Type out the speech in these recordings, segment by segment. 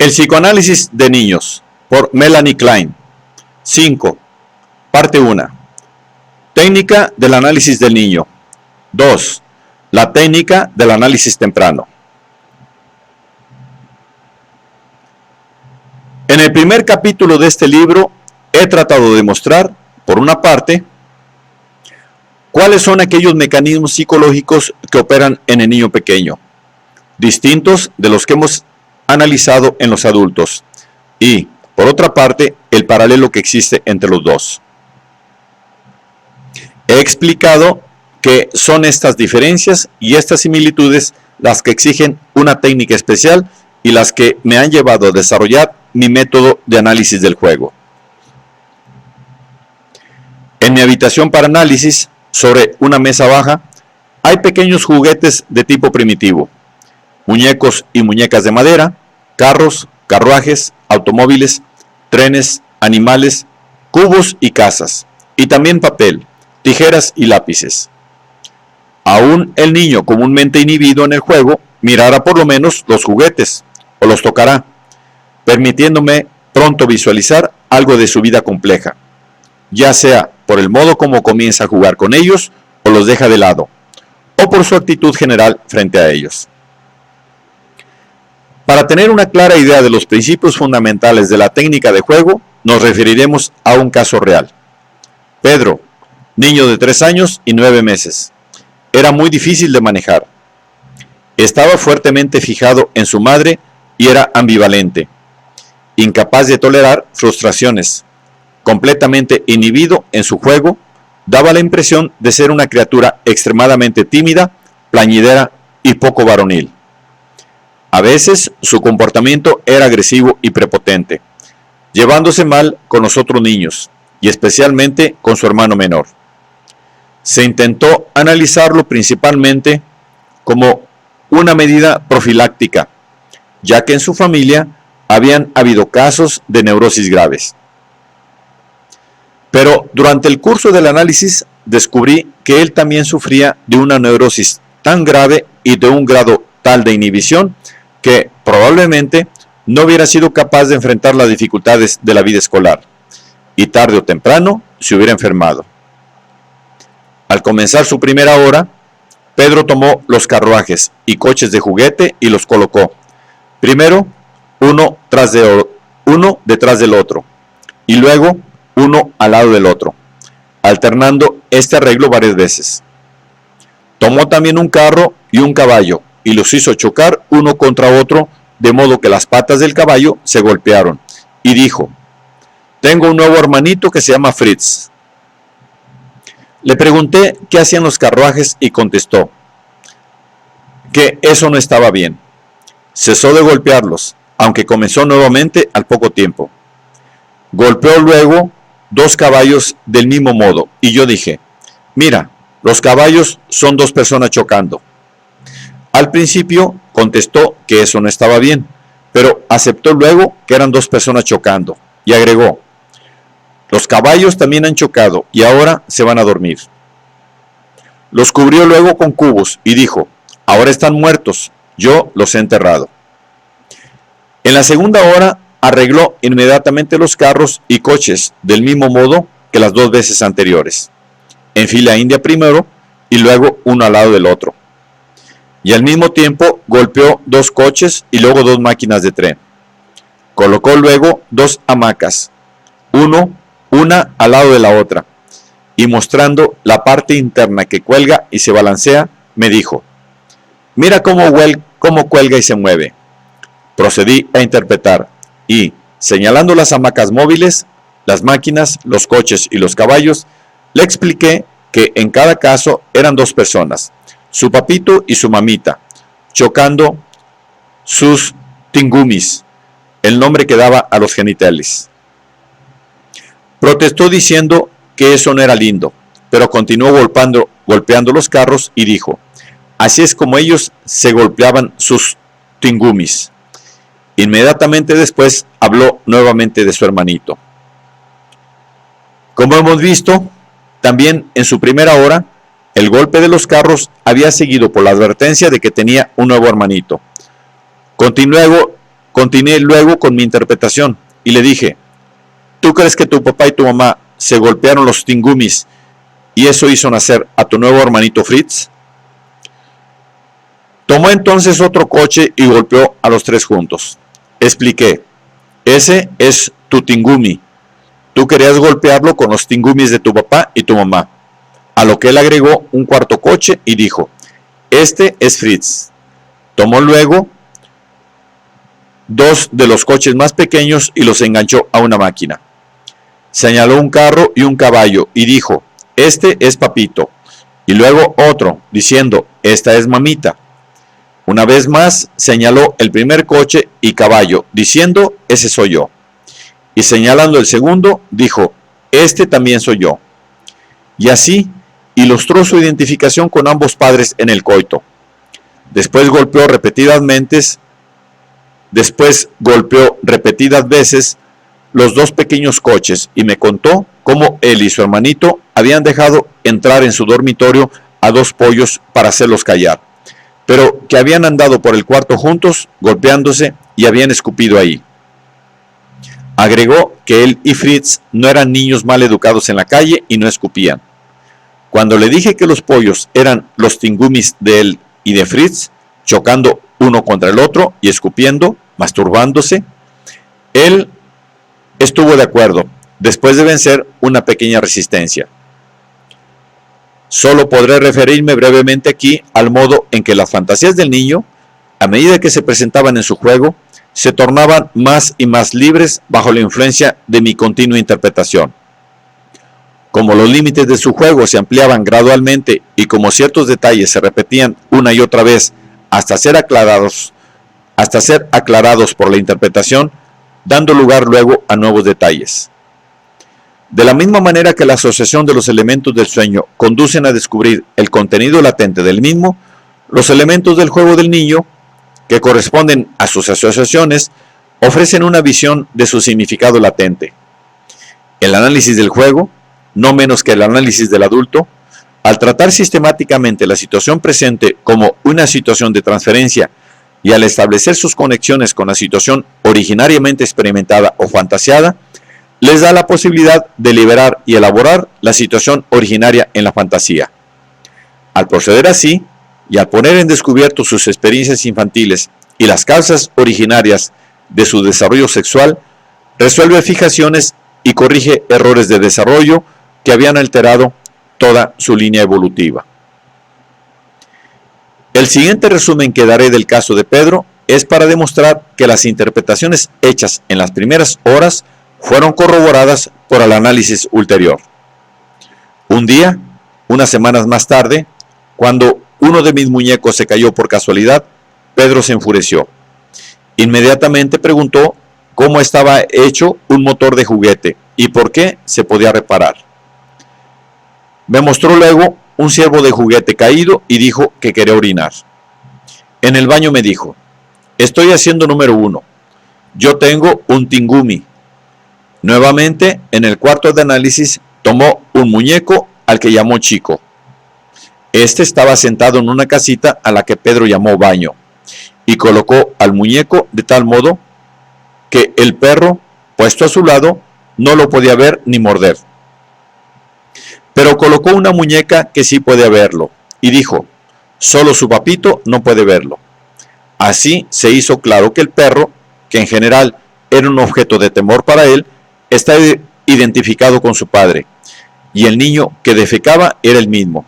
El psicoanálisis de niños, por Melanie Klein. 5. Parte 1. Técnica del análisis del niño. 2. La técnica del análisis temprano. En el primer capítulo de este libro he tratado de mostrar, por una parte, cuáles son aquellos mecanismos psicológicos que operan en el niño pequeño, distintos de los que hemos analizado en los adultos, y, por otra parte, el paralelo que existe entre los dos. He explicado que son estas diferencias y estas similitudes las que exigen una técnica especial y las que me han llevado a desarrollar mi método de análisis del juego. En mi habitación para análisis, sobre una mesa baja, hay pequeños juguetes de tipo primitivo, muñecos y muñecas de madera, carros, carruajes, automóviles, trenes, animales, cubos y casas, y también papel, tijeras y lápices. Aún el niño comúnmente inhibido en el juego mirará por lo menos los juguetes, o los tocará, permitiéndome pronto visualizar algo de su vida compleja, ya sea por el modo como comienza a jugar con ellos o los deja de lado, o por su actitud general frente a ellos. Para tener una clara idea de los principios fundamentales de la técnica de juego, nos referiremos a un caso real. Pedro, niño de 3 años y 9 meses, era muy difícil de manejar. Estaba fuertemente fijado en su madre y era ambivalente, incapaz de tolerar frustraciones, completamente inhibido en su juego, daba la impresión de ser una criatura extremadamente tímida, plañidera y poco varonil. A veces su comportamiento era agresivo y prepotente, llevándose mal con los otros niños, y especialmente con su hermano menor. Se intentó analizarlo principalmente como una medida profiláctica, ya que en su familia habían habido casos de neurosis graves. Pero durante el curso del análisis descubrí que él también sufría de una neurosis tan grave y de un grado tal de inhibición que probablemente no hubiera sido capaz de enfrentar las dificultades de la vida escolar, y tarde o temprano se hubiera enfermado. Al comenzar su primera hora, Pedro tomó los carruajes y coches de juguete y los colocó, primero uno detrás del otro, y luego uno al lado del otro, alternando este arreglo varias veces. Tomó también un carro y un caballo, y los hizo chocar uno contra otro, de modo que las patas del caballo se golpearon, y dijo: «Tengo un nuevo hermanito que se llama Fritz». Le pregunté qué hacían los carruajes y contestó que eso no estaba bien. Cesó de golpearlos, aunque comenzó nuevamente al poco tiempo. Golpeó luego 2 caballos del mismo modo, y yo dije: «Mira, los caballos son 2 personas chocando». Al principio contestó que eso no estaba bien, pero aceptó luego que eran 2 personas chocando, y agregó: «Los caballos también han chocado y ahora se van a dormir». Los cubrió luego con cubos y dijo: «Ahora están muertos, yo los he enterrado». En la segunda hora arregló inmediatamente los carros y coches del mismo modo que las 2 veces anteriores, en fila india primero y luego uno al lado del otro, y al mismo tiempo golpeó 2 coches y luego 2 máquinas de tren. Colocó luego 2 hamacas, una al lado de la otra, y mostrando la parte interna que cuelga y se balancea, me dijo: «Mira cómo cuelga y se mueve». Procedí a interpretar y, señalando las hamacas móviles, las máquinas, los coches y los caballos, le expliqué que en cada caso eran 2 personas, su papito y su mamita, chocando sus tingumis, el nombre que daba a los genitales. Protestó diciendo que eso no era lindo, pero continuó golpeando los carros y dijo: «Así es como ellos se golpeaban sus tingumis». Inmediatamente después habló nuevamente de su hermanito. Como hemos visto, también en su primera hora, el golpe de los carros había seguido por la advertencia de que tenía un nuevo hermanito. Continuó Continué luego con mi interpretación y le dije: ¿tú crees que tu papá y tu mamá se golpearon los tingumis y eso hizo nacer a tu nuevo hermanito Fritz? Tomó entonces otro coche y golpeó a los tres juntos. Expliqué: ese es tu tingumi. Tú querías golpearlo con los tingumis de tu papá y tu mamá. A lo que él agregó un cuarto coche y dijo: este es Fritz. Tomó luego dos de los coches más pequeños y los enganchó a una máquina. Señaló un carro y un caballo y dijo: este es Papito. Y luego otro, diciendo: esta es Mamita. Una vez más señaló el primer coche y caballo, diciendo: ese soy yo. Y señalando el segundo, dijo: este también soy yo. Y así ilustró su identificación con ambos padres en el coito. Después golpeó repetidas veces los dos pequeños coches y me contó cómo él y su hermanito habían dejado entrar en su dormitorio a dos pollos para hacerlos callar, pero que habían andado por el cuarto juntos, golpeándose, y habían escupido ahí. Agregó que él y Fritz no eran niños mal educados en la calle y no escupían. Cuando le dije que los pollos eran los tingumis de él y de Fritz, chocando uno contra el otro y escupiendo, masturbándose, él estuvo de acuerdo, después de vencer una pequeña resistencia. Solo podré referirme brevemente aquí al modo en que las fantasías del niño, a medida que se presentaban en su juego, se tornaban más y más libres bajo la influencia de mi continua interpretación. Como los límites de su juego se ampliaban gradualmente y como ciertos detalles se repetían una y otra vez hasta ser aclarados por la interpretación, dando lugar luego a nuevos detalles. De la misma manera que la asociación de los elementos del sueño conducen a descubrir el contenido latente del mismo, los elementos del juego del niño, que corresponden a sus asociaciones, ofrecen una visión de su significado latente. El análisis del juego, no menos que el análisis del adulto, al tratar sistemáticamente la situación presente como una situación de transferencia y al establecer sus conexiones con la situación originariamente experimentada o fantaseada, les da la posibilidad de liberar y elaborar la situación originaria en la fantasía. Al proceder así, y al poner en descubierto sus experiencias infantiles y las causas originarias de su desarrollo sexual, resuelve fijaciones y corrige errores de desarrollo que habían alterado toda su línea evolutiva. El siguiente resumen que daré del caso de Pedro es para demostrar que las interpretaciones hechas en las primeras horas fueron corroboradas por el análisis ulterior. Un día, unas semanas más tarde, cuando uno de mis muñecos se cayó por casualidad, Pedro se enfureció. Inmediatamente preguntó cómo estaba hecho un motor de juguete y por qué se podía reparar. Me mostró luego un ciervo de juguete caído y dijo que quería orinar. En el baño me dijo: estoy haciendo número 1. Yo tengo un tingumi. Nuevamente, en el cuarto de análisis, tomó un muñeco al que llamó Chico. Este estaba sentado en una casita a la que Pedro llamó baño, y colocó al muñeco de tal modo que el perro, puesto a su lado, no lo podía ver ni morder. Pero colocó una muñeca que sí podía verlo, y dijo: solo su papito no puede verlo. Así se hizo claro que el perro, que en general era un objeto de temor para él, está identificado con su padre, y el niño que defecaba era el mismo.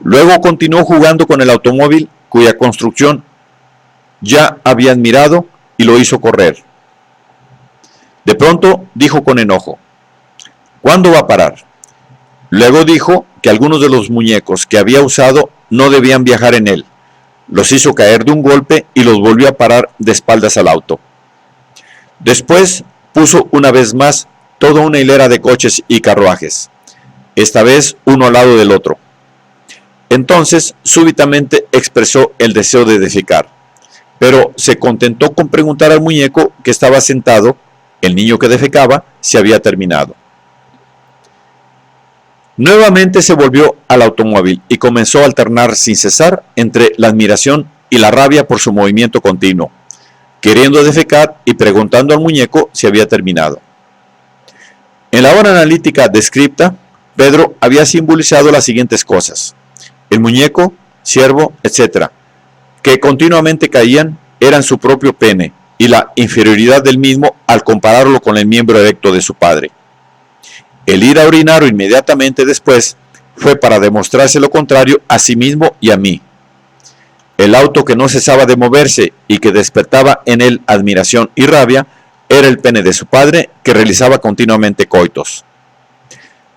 Luego continuó jugando con el automóvil cuya construcción ya había admirado y lo hizo correr. De pronto dijo con enojo: ¿cuándo va a parar? Luego dijo que algunos de los muñecos que había usado no debían viajar en él. Los hizo caer de un golpe y los volvió a parar de espaldas al auto. Después puso una vez más toda una hilera de coches y carruajes, esta vez uno al lado del otro. Entonces súbitamente expresó el deseo de defecar, pero se contentó con preguntar al muñeco que estaba sentado, el niño que defecaba, si había terminado. Nuevamente se volvió al automóvil y comenzó a alternar sin cesar entre la admiración y la rabia por su movimiento continuo, queriendo defecar y preguntando al muñeco si había terminado. En la hora analítica descripta, Pedro había simbolizado las siguientes cosas: el muñeco, ciervo, etc., que continuamente caían, eran su propio pene y la inferioridad del mismo al compararlo con el miembro erecto de su padre. El ir a orinar inmediatamente después fue para demostrarse lo contrario a sí mismo y a mí. El auto que no cesaba de moverse y que despertaba en él admiración y rabia era el pene de su padre, que realizaba continuamente coitos.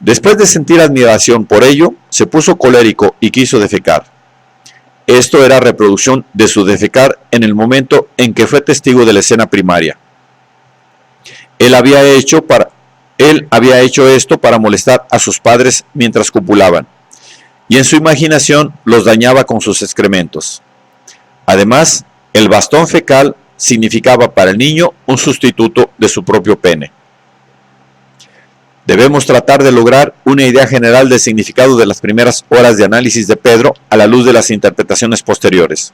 Después de sentir admiración por ello, se puso colérico y quiso defecar. Esto era reproducción de su defecar en el momento en que fue testigo de la escena primaria. Él había hecho esto para molestar a sus padres mientras copulaban, y en su imaginación los dañaba con sus excrementos. Además, el bastón fecal significaba para el niño un sustituto de su propio pene. Debemos tratar de lograr una idea general del significado de las primeras horas de análisis de Pedro a la luz de las interpretaciones posteriores.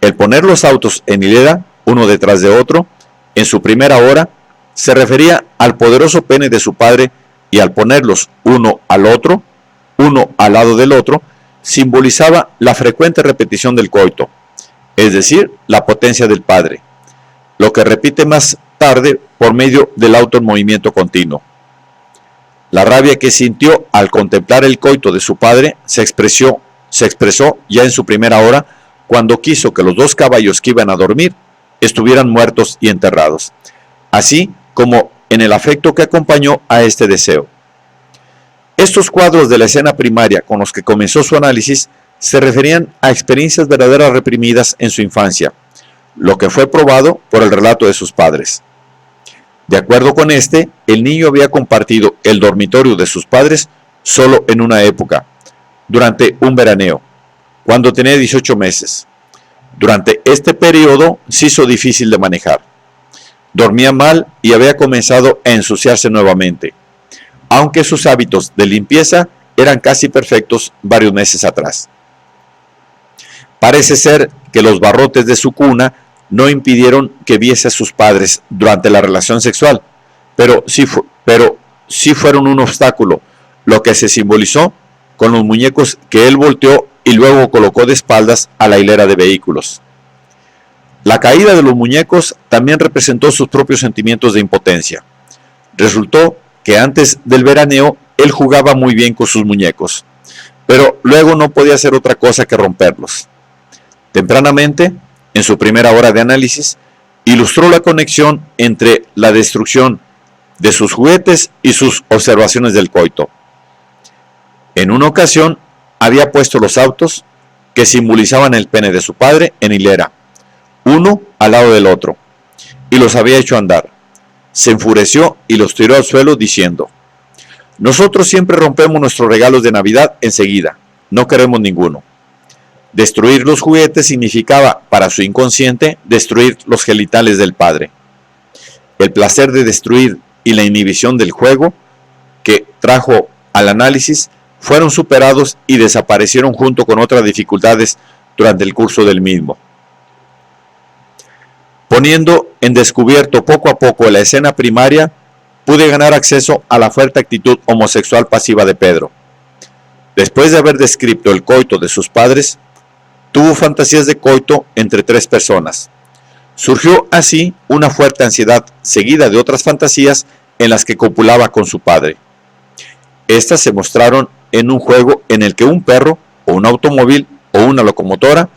El poner los autos en hilera, uno detrás de otro, en su primera hora, se refería al poderoso pene de su padre, y al ponerlos uno al otro, uno al lado del otro, simbolizaba la frecuente repetición del coito, es decir, la potencia del padre, lo que repite más tarde por medio del auto en movimiento continuo. La rabia que sintió al contemplar el coito de su padre se expresó ya en su primera hora, cuando quiso que los dos caballos que iban a dormir estuvieran muertos y enterrados, así como en el afecto que acompañó a este deseo. Estos cuadros de la escena primaria con los que comenzó su análisis se referían a experiencias verdaderas reprimidas en su infancia, lo que fue probado por el relato de sus padres. De acuerdo con este, el niño había compartido el dormitorio de sus padres solo en una época, durante un veraneo, cuando tenía 18 meses. Durante este periodo se hizo difícil de manejar. Dormía mal y había comenzado a ensuciarse nuevamente, aunque sus hábitos de limpieza eran casi perfectos varios meses atrás. Parece ser que los barrotes de su cuna no impidieron que viese a sus padres durante la relación sexual, pero sí fueron un obstáculo, lo que se simbolizó con los muñecos que él volteó y luego colocó de espaldas a la hilera de vehículos. La caída de los muñecos también representó sus propios sentimientos de impotencia. Resultó que antes del veraneo él jugaba muy bien con sus muñecos, pero luego no podía hacer otra cosa que romperlos. Tempranamente, en su primera hora de análisis, ilustró la conexión entre la destrucción de sus juguetes y sus observaciones del coito. En una ocasión, había puesto los autos que simbolizaban el pene de su padre en hilera, uno al lado del otro, y los había hecho andar. Se enfureció y los tiró al suelo diciendo: «Nosotros siempre rompemos nuestros regalos de Navidad enseguida, no queremos ninguno». Destruir los juguetes significaba, para su inconsciente, destruir los genitales del padre. El placer de destruir y la inhibición del juego que trajo al análisis fueron superados y desaparecieron junto con otras dificultades durante el curso del mismo. Poniendo en descubierto poco a poco la escena primaria, pude ganar acceso a la fuerte actitud homosexual pasiva de Pedro. Después de haber descrito el coito de sus padres, tuvo fantasías de coito entre tres personas. Surgió así una fuerte ansiedad, seguida de otras fantasías en las que copulaba con su padre. Estas se mostraron en un juego en el que un perro, o un automóvil, o una locomotora,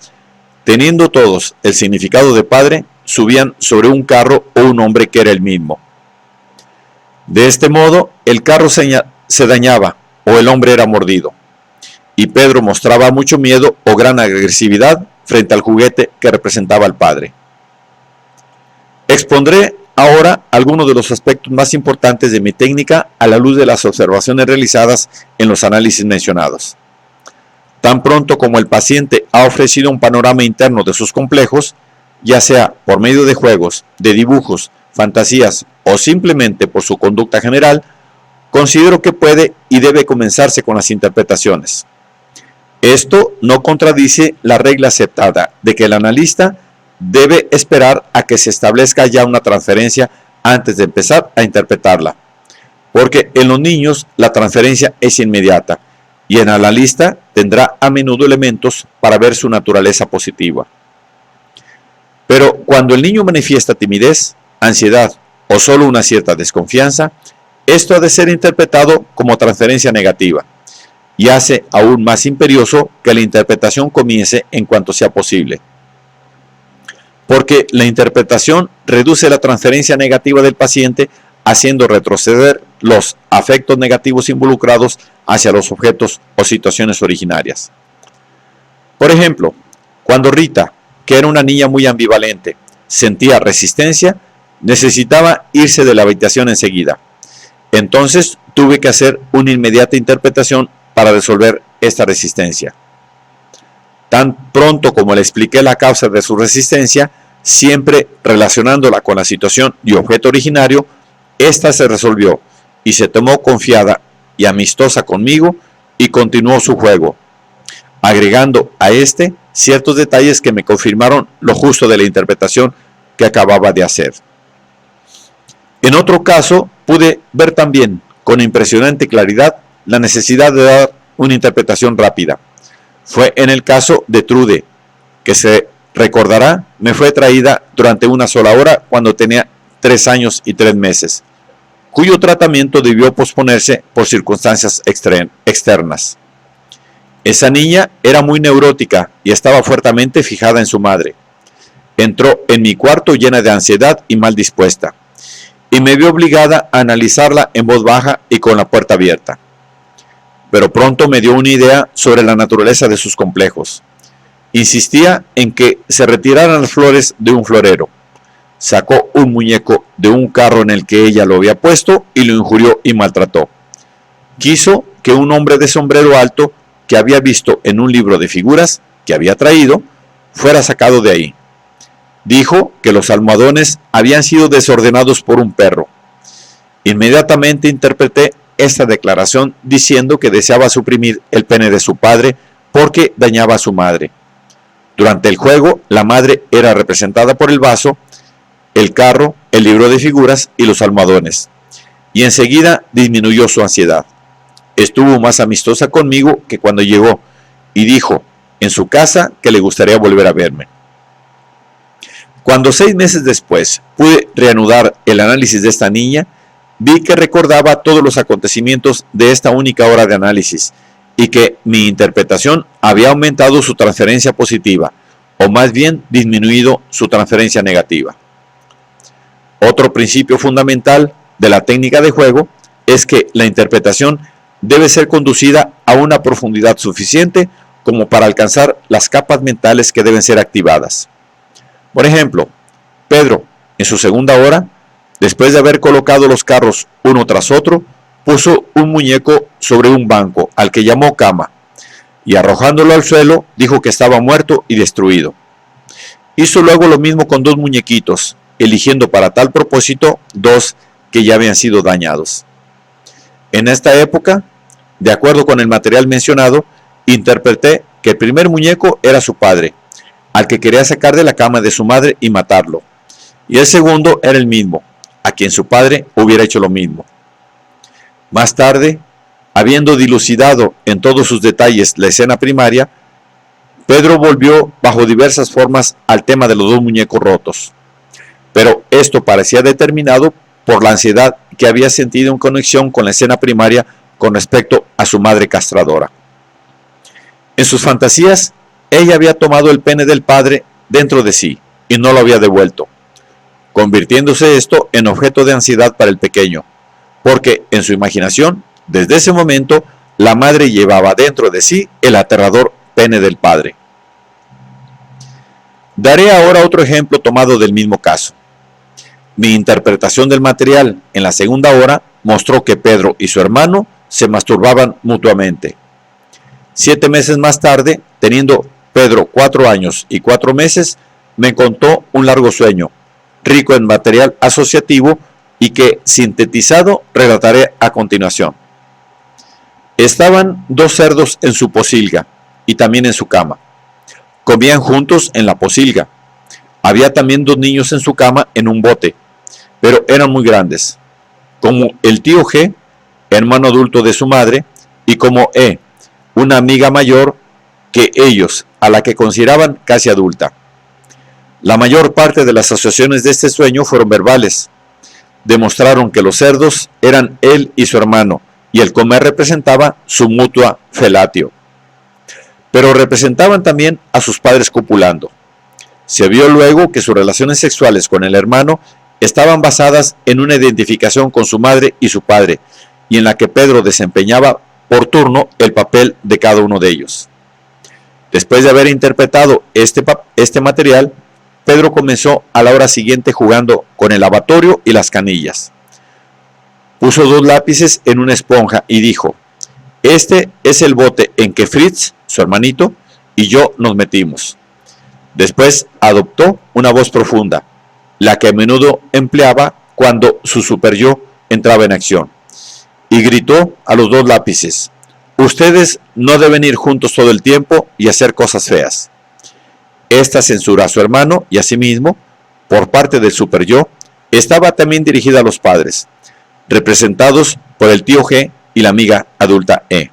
teniendo todos el significado de padre, subían sobre un carro o un hombre que era el mismo. De este modo, el carro se dañaba o el hombre era mordido, y Pedro mostraba mucho miedo o gran agresividad frente al juguete que representaba al padre. Expondré ahora algunos de los aspectos más importantes de mi técnica a la luz de las observaciones realizadas en los análisis mencionados. Tan pronto como el paciente ha ofrecido un panorama interno de sus complejos, ya sea por medio de juegos, de dibujos, fantasías o simplemente por su conducta general, considero que puede y debe comenzarse con las interpretaciones. Esto no contradice la regla aceptada de que el analista debe esperar a que se establezca ya una transferencia antes de empezar a interpretarla, porque en los niños la transferencia es inmediata y en el analista tendrá a menudo elementos para ver su naturaleza positiva. Pero cuando el niño manifiesta timidez, ansiedad o solo una cierta desconfianza, esto ha de ser interpretado como transferencia negativa y hace aún más imperioso que la interpretación comience en cuanto sea posible. Porque la interpretación reduce la transferencia negativa del paciente, haciendo retroceder los afectos negativos involucrados hacia los objetos o situaciones originarias. Por ejemplo, cuando Rita, que era una niña muy ambivalente, sentía resistencia, necesitaba irse de la habitación enseguida. Entonces tuve que hacer una inmediata interpretación para resolver esta resistencia. Tan pronto como le expliqué la causa de su resistencia, siempre relacionándola con la situación y objeto originario, esta se resolvió y se tomó confiada y amistosa conmigo y continuó su juego, agregando a este ciertos detalles que me confirmaron lo justo de la interpretación que acababa de hacer. En otro caso, pude ver también con impresionante claridad la necesidad de dar una interpretación rápida. Fue en el caso de Trude, que se recordará, me fue traída durante una sola hora cuando tenía 3 años y 3 meses, cuyo tratamiento debió posponerse por circunstancias externas. Esa niña era muy neurótica y estaba fuertemente fijada en su madre. Entró en mi cuarto llena de ansiedad y mal dispuesta, y me vio obligada a analizarla en voz baja y con la puerta abierta. Pero pronto me dio una idea sobre la naturaleza de sus complejos. Insistía en que se retiraran las flores de un florero. Sacó un muñeco de un carro en el que ella lo había puesto y lo injurió y maltrató. Quiso que un hombre de sombrero alto que había visto en un libro de figuras que había traído fuera sacado de ahí. Dijo que los almohadones habían sido desordenados por un perro. Inmediatamente interpreté esta declaración diciendo que deseaba suprimir el pene de su padre porque dañaba a su madre. Durante el juego, la madre era representada por el vaso, el carro, el libro de figuras y los almohadones, y enseguida disminuyó su ansiedad. Estuvo más amistosa conmigo que cuando llegó y dijo en su casa que le gustaría volver a verme. Cuando 6 meses después pude reanudar el análisis de esta niña, vi que recordaba todos los acontecimientos de esta única hora de análisis y que mi interpretación había aumentado su transferencia positiva, o más bien disminuido su transferencia negativa. Otro principio fundamental de la técnica de juego es que la interpretación debe ser conducida a una profundidad suficiente como para alcanzar las capas mentales que deben ser activadas. Por ejemplo, Pedro, en su segunda hora, después de haber colocado los carros uno tras otro, puso un muñeco sobre un banco al que llamó cama y arrojándolo al suelo dijo que estaba muerto y destruido. Hizo luego lo mismo con 2 muñequitos, eligiendo para tal propósito 2 que ya habían sido dañados. En esta época, de acuerdo con el material mencionado, interpreté que el primer muñeco era su padre, al que quería sacar de la cama de su madre y matarlo, y el segundo era el mismo, a quien su padre hubiera hecho lo mismo. Más tarde, habiendo dilucidado en todos sus detalles la escena primaria, Pedro volvió bajo diversas formas al tema de los 2 muñecos rotos, pero esto parecía determinado por la ansiedad que había sentido en conexión con la escena primaria con respecto a su madre castradora. En sus fantasías, ella había tomado el pene del padre dentro de sí y no lo había devuelto, convirtiéndose esto en objeto de ansiedad para el pequeño, porque en su imaginación, desde ese momento, la madre llevaba dentro de sí el aterrador pene del padre. Daré ahora otro ejemplo tomado del mismo caso. Mi interpretación del material en la segunda hora mostró que Pedro y su hermano se masturbaban mutuamente. 7 meses más tarde, teniendo Pedro 4 años y 4 meses, me contó un largo sueño, rico en material asociativo y que, sintetizado, relataré a continuación. Estaban 2 cerdos en su pocilga y también en su cama. Comían juntos en la pocilga. Había también 2 niños en su cama en un bote, pero eran muy grandes, como el tío G, hermano adulto de su madre, y como E, una amiga mayor que ellos, a la que consideraban casi adulta. La mayor parte de las asociaciones de este sueño fueron verbales. Demostraron que los cerdos eran él y su hermano, y el comer representaba su mutua felatio. Pero representaban también a sus padres copulando. Se vio luego que sus relaciones sexuales con el hermano estaban basadas en una identificación con su madre y su padre, y en la que Pedro desempeñaba por turno el papel de cada uno de ellos. Después de haber interpretado este material, Pedro comenzó a la hora siguiente jugando con el lavatorio y las canillas. Puso 2 lápices en una esponja y dijo: este es el bote en que Fritz, su hermanito, y yo nos metimos. Después adoptó una voz profunda, la que a menudo empleaba cuando su superyo entraba en acción, y gritó a los 2 lápices: ustedes no deben ir juntos todo el tiempo y hacer cosas feas. Esta censura a su hermano y a sí mismo, por parte del superyo, estaba también dirigida a los padres, representados por el tío G y la amiga adulta E,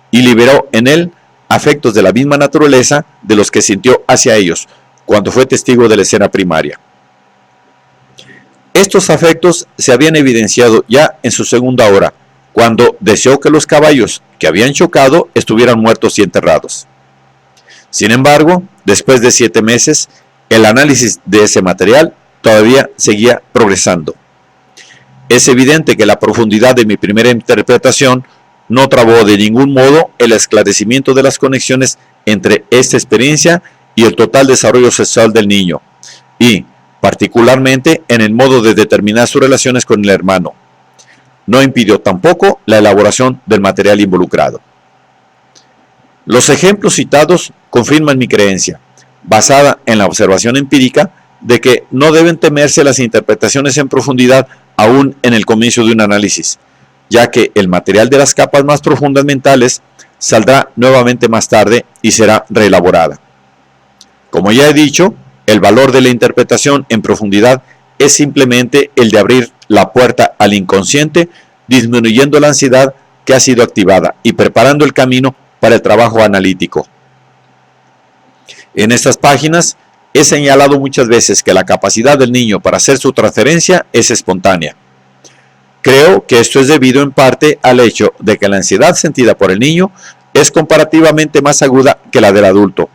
y liberó en él afectos de la misma naturaleza de los que sintió hacia ellos cuando fue testigo de la escena primaria. Estos afectos se habían evidenciado ya en su segunda hora, cuando deseó que los caballos que habían chocado estuvieran muertos y enterrados. Sin embargo, después de 7 meses, el análisis de ese material todavía seguía progresando. Es evidente que la profundidad de mi primera interpretación no trabó de ningún modo el esclarecimiento de las conexiones entre esta experiencia y el total desarrollo sexual del niño, y, particularmente, en el modo de determinar sus relaciones con el hermano. No impidió tampoco la elaboración del material involucrado. Los ejemplos citados confirman mi creencia, basada en la observación empírica, de que no deben temerse las interpretaciones en profundidad aún en el comienzo de un análisis, ya que el material de las capas más profundas mentales saldrá nuevamente más tarde y será reelaborada. Como ya he dicho, el valor de la interpretación en profundidad es simplemente el de abrir la puerta al inconsciente, disminuyendo la ansiedad que ha sido activada y preparando el camino para el trabajo analítico. En estas páginas he señalado muchas veces que la capacidad del niño para hacer su transferencia es espontánea. Creo que esto es debido en parte al hecho de que la ansiedad sentida por el niño es comparativamente más aguda que la del adulto,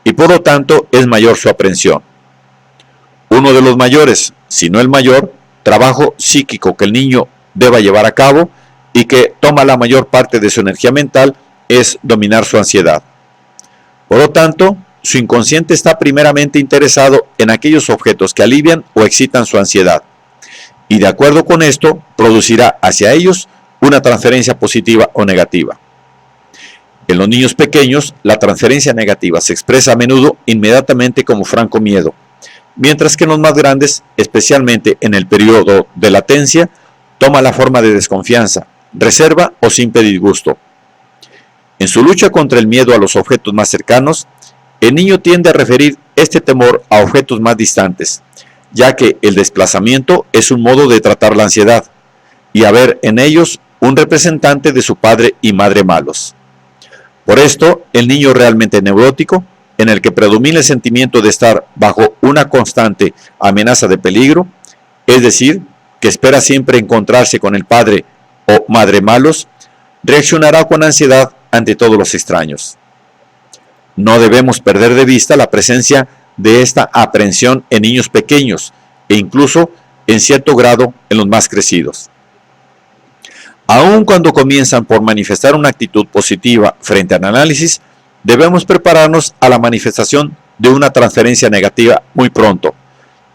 y por lo tanto es mayor su aprehensión. Uno de los mayores, si no el mayor, trabajo psíquico que el niño deba llevar a cabo y que toma la mayor parte de su energía mental es dominar su ansiedad. Por lo tanto, su inconsciente está primeramente interesado en aquellos objetos que alivian o excitan su ansiedad, y de acuerdo con esto, producirá hacia ellos una transferencia positiva o negativa. En los niños pequeños, la transferencia negativa se expresa a menudo inmediatamente como franco miedo, mientras que en los más grandes, especialmente en el periodo de latencia, toma la forma de desconfianza, reserva o simple disgusto. En su lucha contra el miedo a los objetos más cercanos, el niño tiende a referir este temor a objetos más distantes, ya que el desplazamiento es un modo de tratar la ansiedad, y a ver en ellos un representante de su padre y madre malos. Por esto, el niño realmente neurótico, en el que predomina el sentimiento de estar bajo una constante amenaza de peligro, es decir, que espera siempre encontrarse con el padre o madre malos, reaccionará con ansiedad ante todos los extraños. No debemos perder de vista la presencia de esta aprehensión en niños pequeños e incluso en cierto grado en los más crecidos. Aun cuando comienzan por manifestar una actitud positiva frente al análisis, debemos prepararnos a la manifestación de una transferencia negativa muy pronto,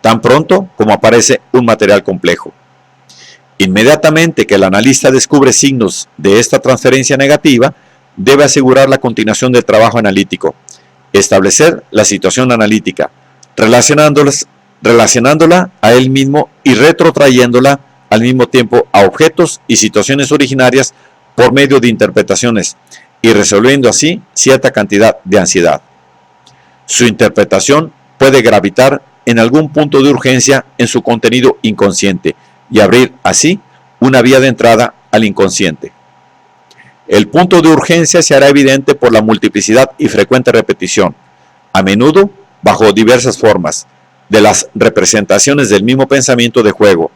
tan pronto como aparece un material complejo. Inmediatamente que el analista descubre signos de esta transferencia negativa, debe asegurar la continuación del trabajo analítico, establecer la situación analítica, relacionándola a él mismo y retrotrayéndola al mismo tiempo a objetos y situaciones originarias por medio de interpretaciones, y resolviendo así cierta cantidad de ansiedad. Su interpretación puede gravitar en algún punto de urgencia en su contenido inconsciente y abrir así una vía de entrada al inconsciente. El punto de urgencia se hará evidente por la multiplicidad y frecuente repetición, a menudo bajo diversas formas, de las representaciones del mismo pensamiento de juego.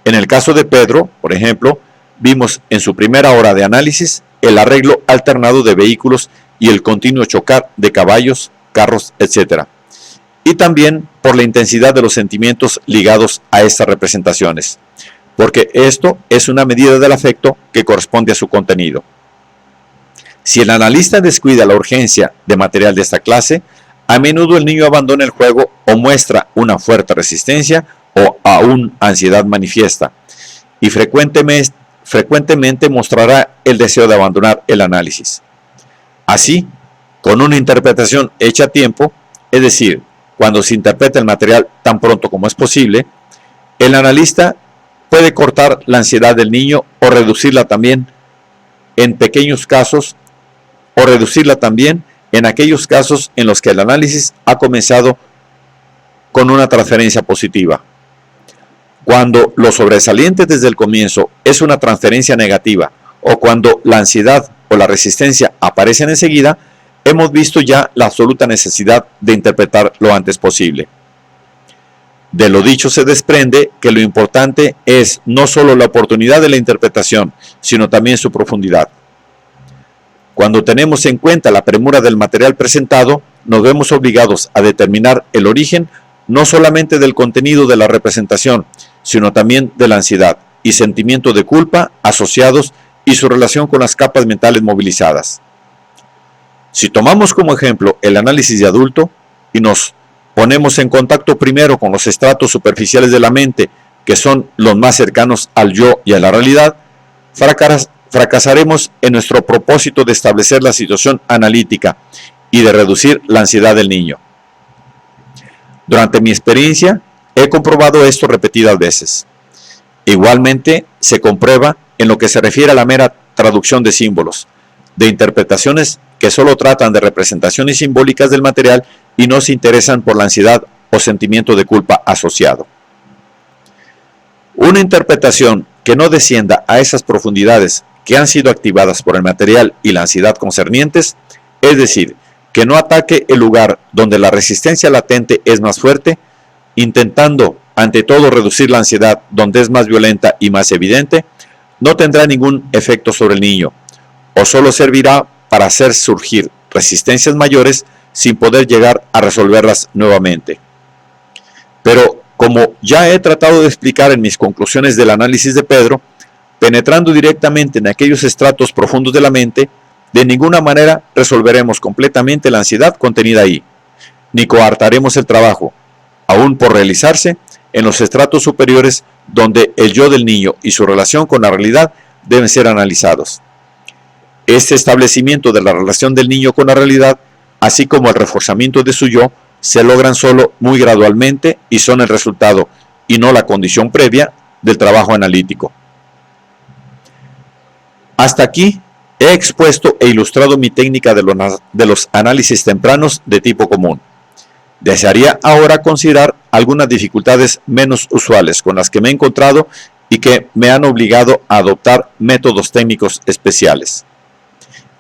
En el caso de Pedro, por ejemplo, vimos en su primera hora de análisis el arreglo alternado de vehículos y el continuo chocar de caballos, carros, etc. Y también por la intensidad de los sentimientos ligados a estas representaciones, porque esto es una medida del afecto que corresponde a su contenido. Si el analista descuida la urgencia de material de esta clase, a menudo el niño abandona el juego o muestra una fuerte resistencia o aún ansiedad manifiesta, y frecuentemente mostrará el deseo de abandonar el análisis. Así, con una interpretación hecha a tiempo, es decir, cuando se interpreta el material tan pronto como es posible, el analista puede cortar la ansiedad del niño o reducirla también en pequeños casos, o reducirla también en aquellos casos en los que el análisis ha comenzado con una transferencia positiva. Cuando lo sobresaliente desde el comienzo es una transferencia negativa, o cuando la ansiedad o la resistencia aparecen enseguida, hemos visto ya la absoluta necesidad de interpretar lo antes posible. De lo dicho se desprende que lo importante es no solo la oportunidad de la interpretación, sino también su profundidad. Cuando tenemos en cuenta la premura del material presentado, nos vemos obligados a determinar el origen no solamente del contenido de la representación, sino también de la ansiedad y sentimiento de culpa asociados y su relación con las capas mentales movilizadas. Si tomamos como ejemplo el análisis de adulto y nos ponemos en contacto primero con los estratos superficiales de la mente, que son los más cercanos al yo y a la realidad, fracasaremos en nuestro propósito de establecer la situación analítica y de reducir la ansiedad del niño. Durante mi experiencia, he comprobado esto repetidas veces. Igualmente, se comprueba en lo que se refiere a la mera traducción de símbolos, de interpretaciones que solo tratan de representaciones simbólicas del material y no se interesan por la ansiedad o sentimiento de culpa asociado. Una interpretación que no descienda a esas profundidades que han sido activadas por el material y la ansiedad concernientes, es decir, que no ataque el lugar donde la resistencia latente es más fuerte, intentando ante todo reducir la ansiedad donde es más violenta y más evidente, no tendrá ningún efecto sobre el niño, o solo servirá para hacer surgir resistencias mayores sin poder llegar a resolverlas nuevamente. Pero, como ya he tratado de explicar en mis conclusiones del análisis de Pedro, penetrando directamente en aquellos estratos profundos de la mente, de ninguna manera resolveremos completamente la ansiedad contenida ahí, ni coartaremos el trabajo, aún por realizarse, en los estratos superiores donde el yo del niño y su relación con la realidad deben ser analizados. Este establecimiento de la relación del niño con la realidad, así como el reforzamiento de su yo, se logran solo muy gradualmente y son el resultado, y no la condición previa, del trabajo analítico. Hasta aquí he expuesto e ilustrado mi técnica de los análisis tempranos de tipo común. Desearía ahora considerar algunas dificultades menos usuales con las que me he encontrado y que me han obligado a adoptar métodos técnicos especiales.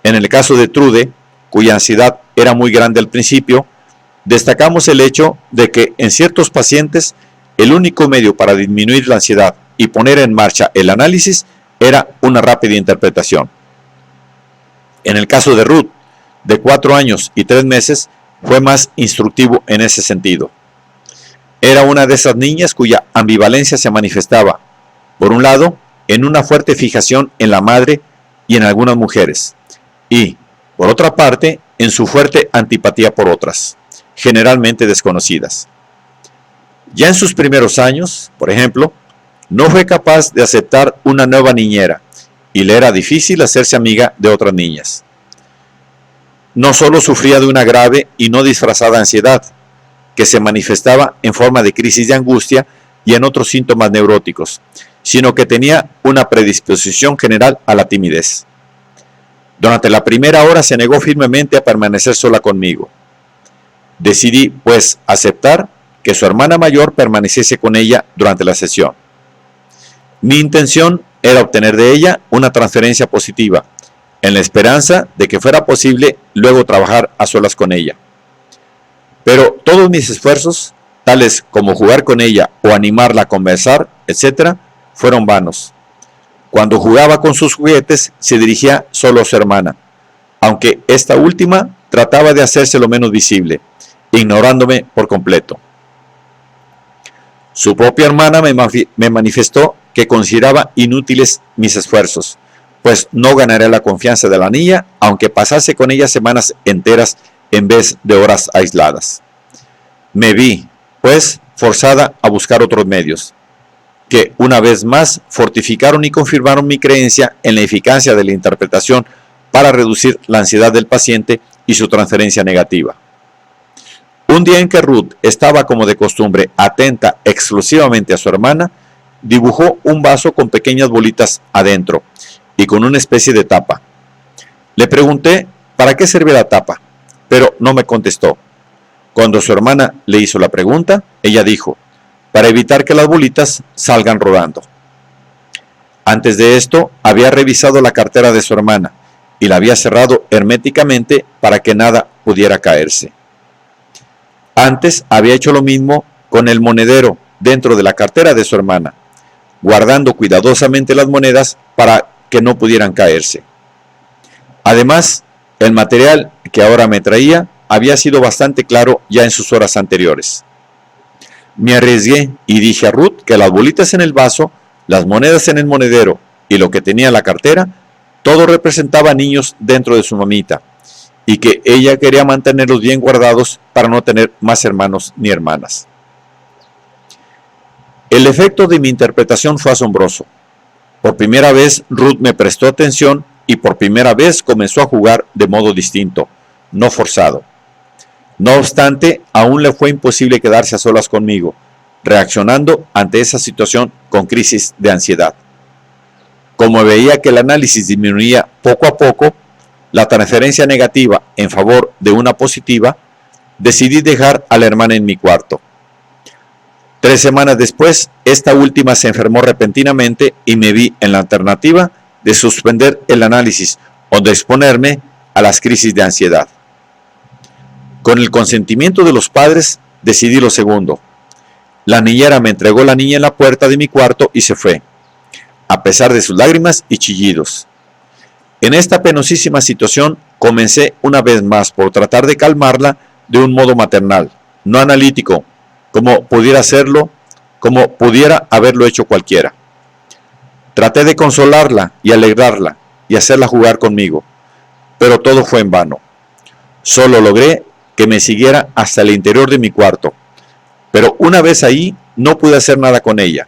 En el caso de Trude, cuya ansiedad era muy grande al principio, destacamos el hecho de que en ciertos pacientes el único medio para disminuir la ansiedad y poner en marcha el análisis era una rápida interpretación. En el caso de Ruth, de 4 años y 3 meses, fue más instructivo en ese sentido. Era una de esas niñas cuya ambivalencia se manifestaba, por un lado, en una fuerte fijación en la madre y en algunas mujeres, y, por otra parte, en su fuerte antipatía por otras, generalmente desconocidas. Ya en sus primeros años, por ejemplo, no fue capaz de aceptar una nueva niñera, y le era difícil hacerse amiga de otras niñas. No solo sufría de una grave y no disfrazada ansiedad, que se manifestaba en forma de crisis de angustia y en otros síntomas neuróticos, sino que tenía una predisposición general a la timidez. Durante la primera hora se negó firmemente a permanecer sola conmigo. Decidí, pues, aceptar que su hermana mayor permaneciese con ella durante la sesión. Mi intención era obtener de ella una transferencia positiva, en la esperanza de que fuera posible luego trabajar a solas con ella. Pero todos mis esfuerzos, tales como jugar con ella o animarla a conversar, etc., fueron vanos. Cuando jugaba con sus juguetes, se dirigía solo a su hermana, aunque esta última trataba de hacerse lo menos visible, ignorándome por completo. Su propia hermana me manifestó que consideraba inútiles mis esfuerzos, pues no ganaría la confianza de la niña, aunque pasase con ella semanas enteras en vez de horas aisladas. Me vi, pues, forzada a buscar otros medios, que una vez más fortificaron y confirmaron mi creencia en la eficacia de la interpretación para reducir la ansiedad del paciente y su transferencia negativa. Un día en que Ruth estaba como de costumbre atenta exclusivamente a su hermana, dibujó un vaso con pequeñas bolitas adentro y con una especie de tapa. Le pregunté para qué servía la tapa, pero no me contestó. Cuando su hermana le hizo la pregunta, ella dijo: para evitar que las bolitas salgan rodando. Antes de esto, había revisado la cartera de su hermana y la había cerrado herméticamente para que nada pudiera caerse. Antes había hecho lo mismo con el monedero dentro de la cartera de su hermana, guardando cuidadosamente las monedas para que no pudieran caerse. Además, el material que ahora me traía había sido bastante claro ya en sus horas anteriores. Me arriesgué y dije a Ruth que las bolitas en el vaso, las monedas en el monedero y lo que tenía en la cartera, todo representaba niños dentro de su mamita, y que ella quería mantenerlos bien guardados para no tener más hermanos ni hermanas. El efecto de mi interpretación fue asombroso. Por primera vez Ruth me prestó atención y por primera vez comenzó a jugar de modo distinto, no forzado. No obstante, aún le fue imposible quedarse a solas conmigo, reaccionando ante esa situación con crisis de ansiedad. Como veía que el análisis disminuía poco a poco, la transferencia negativa en favor de una positiva, decidí dejar a la hermana en mi cuarto. 3 semanas después, esta última se enfermó repentinamente y me vi en la alternativa de suspender el análisis o de exponerme a las crisis de ansiedad. Con el consentimiento de los padres, decidí lo segundo. La niñera me entregó la niña en la puerta de mi cuarto y se fue, a pesar de sus lágrimas y chillidos. En esta penosísima situación, comencé una vez más por tratar de calmarla de un modo maternal, no analítico, como pudiera haberlo hecho cualquiera. Traté de consolarla y alegrarla y hacerla jugar conmigo, pero todo fue en vano. Solo logré que me siguiera hasta el interior de mi cuarto, pero una vez ahí no pude hacer nada con ella.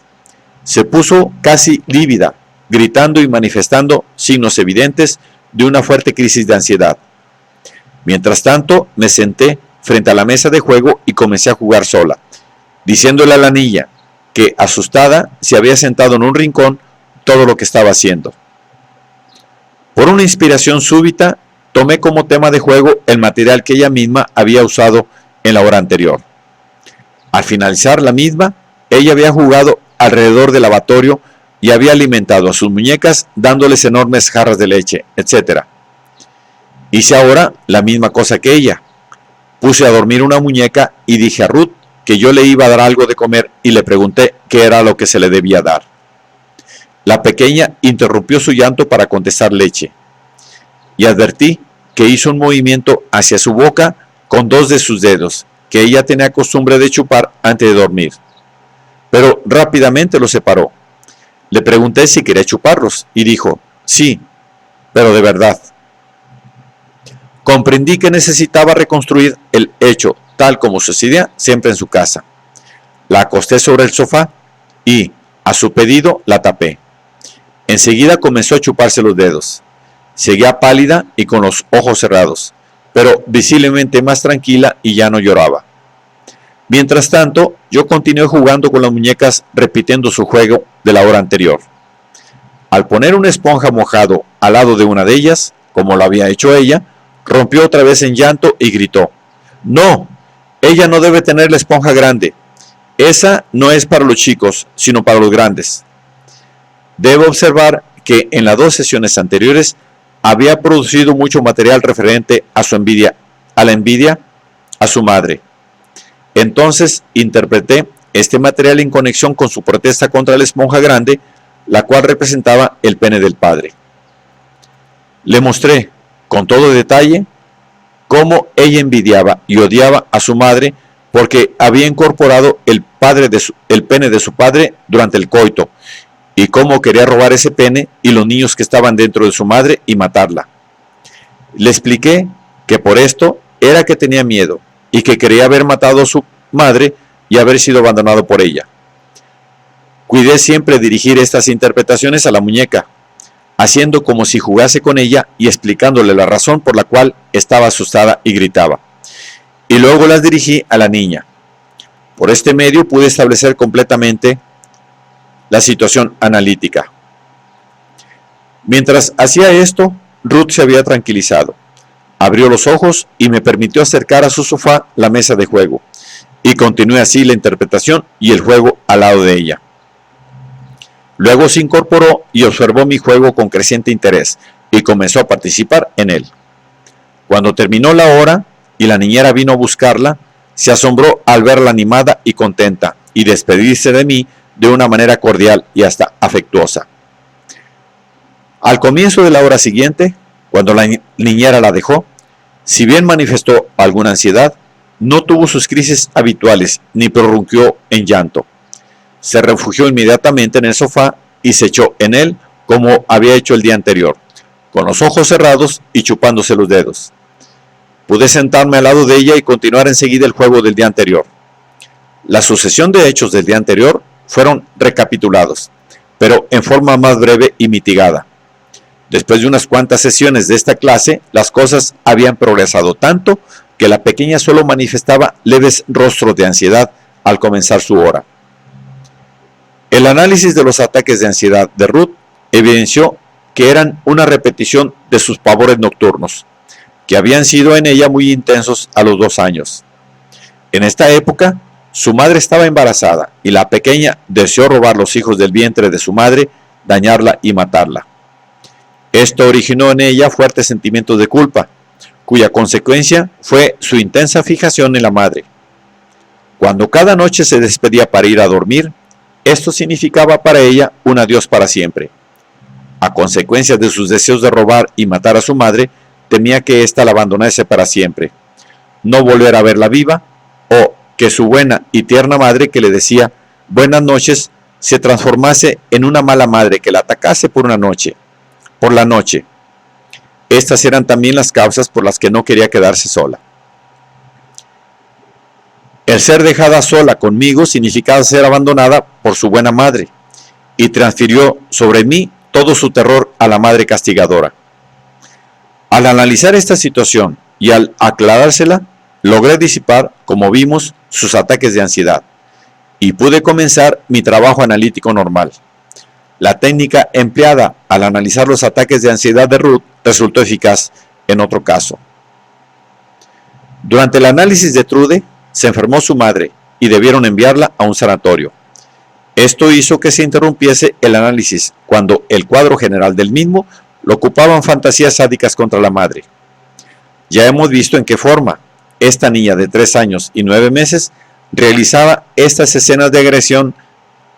Se puso casi lívida, gritando y manifestando signos evidentes de una fuerte crisis de ansiedad. Mientras tanto, me senté frente a la mesa de juego y comencé a jugar sola, diciéndole a la niña que, asustada, se había sentado en un rincón todo lo que estaba haciendo. Por una inspiración súbita, tomé como tema de juego el material que ella misma había usado en la hora anterior. Al finalizar la misma, ella había jugado alrededor del lavatorio y había alimentado a sus muñecas dándoles enormes jarras de leche, etc. Hice ahora la misma cosa que ella. Puse a dormir una muñeca y dije a Ruth que yo le iba a dar algo de comer y le pregunté qué era lo que se le debía dar. La pequeña interrumpió su llanto para contestar leche, y advertí que hizo un movimiento hacia su boca con 2 de sus dedos, que ella tenía costumbre de chupar antes de dormir. Pero rápidamente los separó. Le pregunté si quería chuparlos, y dijo, sí, pero de verdad. Comprendí que necesitaba reconstruir el hecho tal como sucedía siempre en su casa. La acosté sobre el sofá y, a su pedido, la tapé. Enseguida comenzó a chuparse los dedos. Seguía pálida y con los ojos cerrados, pero visiblemente más tranquila y ya no lloraba. Mientras tanto, yo continué jugando con las muñecas repitiendo su juego de la hora anterior. Al poner una esponja mojado al lado de una de ellas, como lo había hecho ella, rompió otra vez en llanto y gritó, «¡No! ella no debe tener la esponja grande. Esa no es para los chicos, sino para los grandes. Debe observar que en las 2 sesiones anteriores había producido mucho material referente a su envidia, a la envidia a su madre. Entonces interpreté este material en conexión con su protesta contra la esponja grande, la cual representaba el pene del padre. Le mostré con todo detalle cómo ella envidiaba y odiaba a su madre porque había incorporado el pene de su padre durante el coito, y cómo quería robar ese pene y los niños que estaban dentro de su madre y matarla. Le expliqué que por esto era que tenía miedo y que quería haber matado a su madre y haber sido abandonado por ella. Cuidé siempre dirigir estas interpretaciones a la muñeca, haciendo como si jugase con ella y explicándole la razón por la cual estaba asustada y gritaba. Y luego las dirigí a la niña. Por este medio pude establecer completamente la situación analítica. Mientras hacía esto, Ruth se había tranquilizado. Abrió los ojos y me permitió acercar a su sofá la mesa de juego, y continué así la interpretación y el juego al lado de ella. Luego se incorporó y observó mi juego con creciente interés y comenzó a participar en él. Cuando terminó la hora y la niñera vino a buscarla, se asombró al verla animada y contenta y despedirse de mí de una manera cordial y hasta afectuosa. Al comienzo de la hora siguiente, cuando la niñera la dejó, si bien manifestó alguna ansiedad, no tuvo sus crisis habituales ni prorrumpió en llanto. Se refugió inmediatamente en el sofá y se echó en él como había hecho el día anterior, con los ojos cerrados y chupándose los dedos. Pude sentarme al lado de ella y continuar enseguida el juego del día anterior. La sucesión de hechos del día anterior fueron recapitulados, pero en forma más breve y mitigada. Después de unas cuantas sesiones de esta clase, las cosas habían progresado tanto que la pequeña solo manifestaba leves rostros de ansiedad al comenzar su hora. El análisis de los ataques de ansiedad de Ruth evidenció que eran una repetición de sus pavores nocturnos, que habían sido en ella muy intensos a los 2 años. En esta época, su madre estaba embarazada y la pequeña deseó robar los hijos del vientre de su madre, dañarla y matarla. Esto originó en ella fuertes sentimientos de culpa, cuya consecuencia fue su intensa fijación en la madre. Cuando cada noche se despedía para ir a dormir, esto significaba para ella un adiós para siempre. A consecuencia de sus deseos de robar y matar a su madre, temía que ésta la abandonase para siempre, no volver a verla viva, o que su buena y tierna madre que le decía buenas noches se transformase en una mala madre que la atacase por la noche. Estas eran también las causas por las que no quería quedarse sola. El ser dejada sola conmigo significaba ser abandonada por su buena madre, y transfirió sobre mí todo su terror a la madre castigadora. Al analizar esta situación y al aclarársela, logré disipar, como vimos, sus ataques de ansiedad, y pude comenzar mi trabajo analítico normal. La técnica empleada al analizar los ataques de ansiedad de Ruth resultó eficaz en otro caso. Durante el análisis de Trude, se enfermó su madre y debieron enviarla a un sanatorio. Esto hizo que se interrumpiese el análisis cuando el cuadro general del mismo lo ocupaban fantasías sádicas contra la madre. Ya hemos visto en qué forma esta niña de 3 años y 9 meses realizaba estas escenas de agresión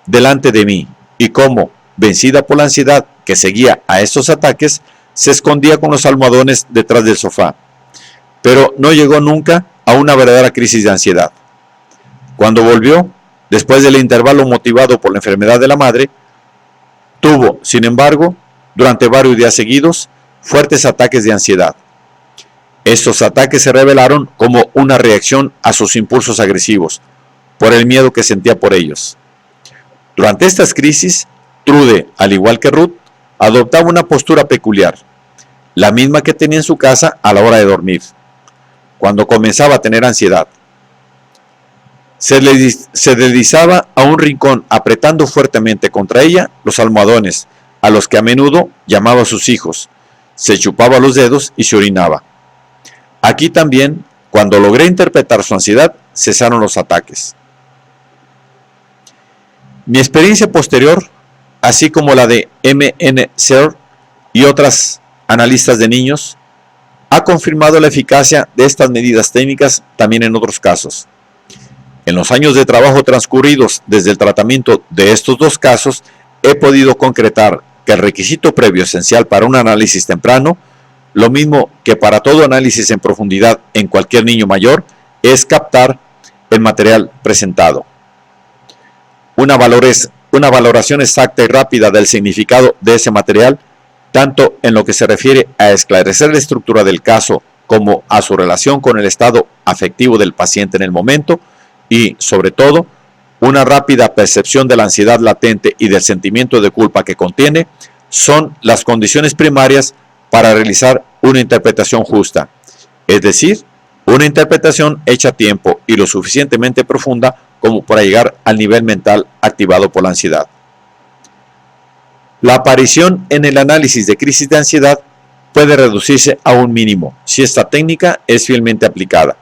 delante de mí y cómo, vencida por la ansiedad que seguía a estos ataques, se escondía con los almohadones detrás del sofá. Pero no llegó nunca a una verdadera crisis de ansiedad. Cuando volvió, después del intervalo motivado por la enfermedad de la madre, tuvo, sin embargo, durante varios días seguidos, fuertes ataques de ansiedad. Estos ataques se revelaron como una reacción a sus impulsos agresivos, por el miedo que sentía por ellos. Durante estas crisis, Trude, al igual que Ruth, adoptaba una postura peculiar, la misma que tenía en su casa a la hora de dormir. Cuando comenzaba a tener ansiedad, se deslizaba a un rincón apretando fuertemente contra ella los almohadones, a los que a menudo llamaba a sus hijos, se chupaba los dedos y se orinaba. Aquí también, cuando logré interpretar su ansiedad, cesaron los ataques. Mi experiencia posterior, así como la de M.N. Searle y otras analistas de niños, ha confirmado la eficacia de estas medidas técnicas también en otros casos. En los años de trabajo transcurridos desde el tratamiento de estos dos casos, he podido concretar que el requisito previo esencial para un análisis temprano, lo mismo que para todo análisis en profundidad en cualquier niño mayor, es captar el material presentado. Una valoración exacta y rápida del significado de ese material, tanto en lo que se refiere a esclarecer la estructura del caso como a su relación con el estado afectivo del paciente en el momento y, sobre todo, una rápida percepción de la ansiedad latente y del sentimiento de culpa que contiene, son las condiciones primarias para realizar una interpretación justa, es decir, una interpretación hecha a tiempo y lo suficientemente profunda como para llegar al nivel mental activado por la ansiedad. La aparición en el análisis de crisis de ansiedad puede reducirse a un mínimo si esta técnica es fielmente aplicada.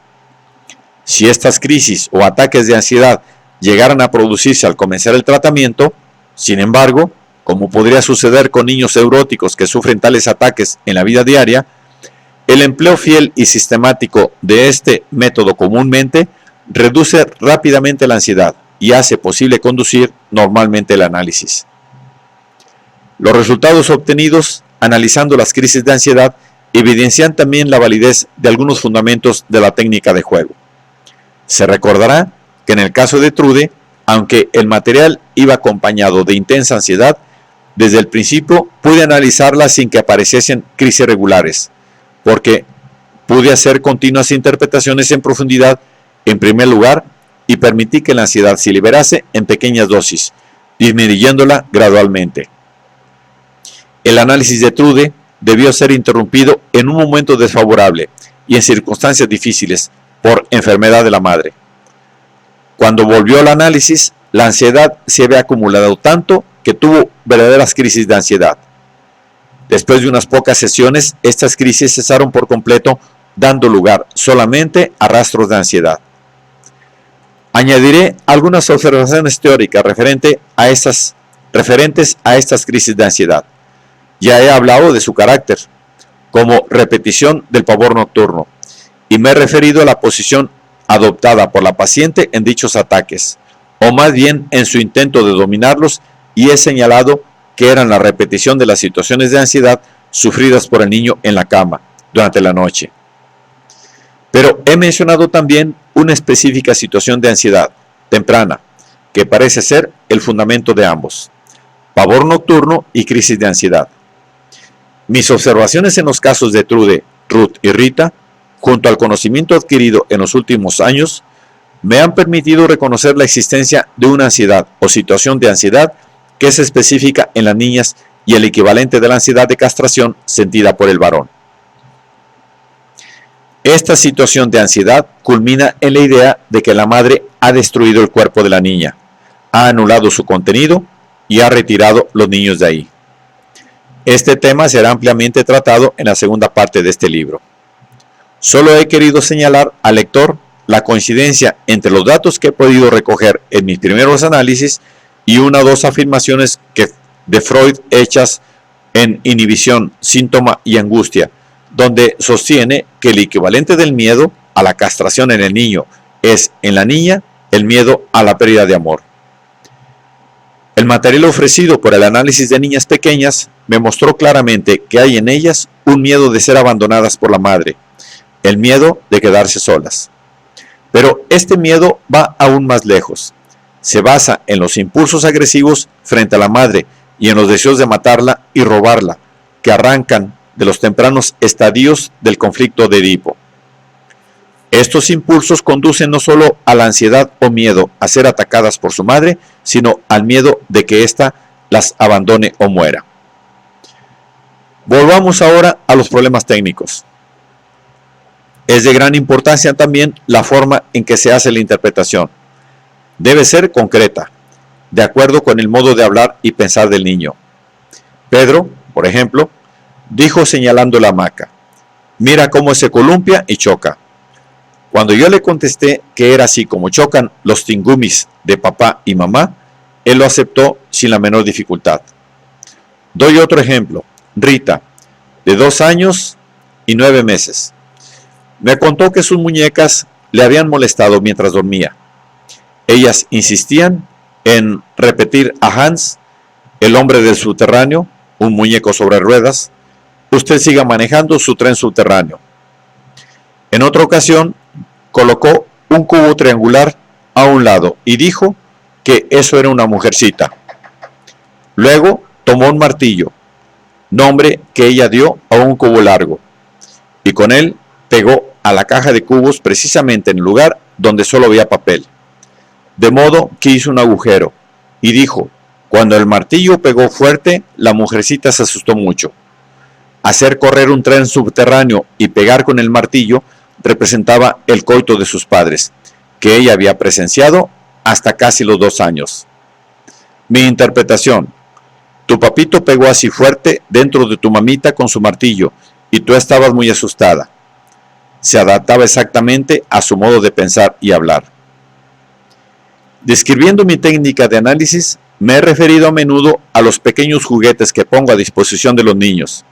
Si estas crisis o ataques de ansiedad llegaran a producirse al comenzar el tratamiento, sin embargo, como podría suceder con niños neuróticos que sufren tales ataques en la vida diaria, el empleo fiel y sistemático de este método comúnmente reduce rápidamente la ansiedad y hace posible conducir normalmente el análisis. Los resultados obtenidos analizando las crisis de ansiedad evidencian también la validez de algunos fundamentos de la técnica de juego. Se recordará que en el caso de Trude, aunque el material iba acompañado de intensa ansiedad, desde el principio pude analizarla sin que apareciesen crisis regulares, porque pude hacer continuas interpretaciones en profundidad en primer lugar y permití que la ansiedad se liberase en pequeñas dosis, disminuyéndola gradualmente. El análisis de Trude debió ser interrumpido en un momento desfavorable y en circunstancias difíciles por enfermedad de la madre. Cuando volvió al análisis, la ansiedad se había acumulado tanto que tuvo verdaderas crisis de ansiedad. Después de unas pocas sesiones, estas crisis cesaron por completo, dando lugar solamente a rastros de ansiedad. Añadiré algunas observaciones teóricas referentes a estas crisis de ansiedad. Ya he hablado de su carácter, como repetición del pavor nocturno, y me he referido a la posición adoptada por la paciente en dichos ataques, o más bien en su intento de dominarlos, y he señalado que eran la repetición de las situaciones de ansiedad sufridas por el niño en la cama durante la noche. Pero he mencionado también una específica situación de ansiedad temprana, que parece ser el fundamento de ambos: pavor nocturno y crisis de ansiedad. Mis observaciones en los casos de Trude, Ruth y Rita, junto al conocimiento adquirido en los últimos años, me han permitido reconocer la existencia de una ansiedad o situación de ansiedad que es específica en las niñas y el equivalente de la ansiedad de castración sentida por el varón. Esta situación de ansiedad culmina en la idea de que la madre ha destruido el cuerpo de la niña, ha anulado su contenido y ha retirado los niños de ahí. Este tema será ampliamente tratado en la segunda parte de este libro. Solo he querido señalar al lector la coincidencia entre los datos que he podido recoger en mis primeros análisis y una o dos afirmaciones de Freud hechas en Inhibición, Síntoma y Angustia, donde sostiene que el equivalente del miedo a la castración en el niño es, en la niña, el miedo a la pérdida de amor. El material ofrecido por el análisis de niñas pequeñas me mostró claramente que hay en ellas un miedo de ser abandonadas por la madre, el miedo de quedarse solas. Pero este miedo va aún más lejos. Se basa en los impulsos agresivos frente a la madre y en los deseos de matarla y robarla, que arrancan de los tempranos estadios del conflicto de Edipo. Estos impulsos conducen no solo a la ansiedad o miedo a ser atacadas por su madre, sino al miedo de que ésta las abandone o muera. Volvamos ahora a los problemas técnicos. Es de gran importancia también la forma en que se hace la interpretación. Debe ser concreta, de acuerdo con el modo de hablar y pensar del niño. Pedro, por ejemplo, dijo señalando la hamaca: mira cómo se columpia y choca. Cuando yo le contesté que era así como chocan los tingumis de papá y mamá, él lo aceptó sin la menor dificultad. Doy otro ejemplo. Rita, de 2 años y 9 meses. Me contó que sus muñecas le habían molestado mientras dormía. Ellas insistían en repetir a Hans, el hombre del subterráneo, un muñeco sobre ruedas, usted siga manejando su tren subterráneo. En otra ocasión, colocó un cubo triangular a un lado y dijo que eso era una mujercita. Luego tomó un martillo, nombre que ella dio a un cubo largo, y con él pegó a la caja de cubos precisamente en el lugar donde solo había papel, de modo que hizo un agujero, y dijo, cuando el martillo pegó fuerte, la mujercita se asustó mucho. Hacer correr un tren subterráneo y pegar con el martillo representaba el coito de sus padres, que ella había presenciado hasta casi los 2 años. Mi interpretación: tu papito pegó así fuerte dentro de tu mamita con su martillo y tú estabas muy asustada. Se adaptaba exactamente a su modo de pensar y hablar. Describiendo mi técnica de análisis, me he referido a menudo a los pequeños juguetes que pongo a disposición de los niños.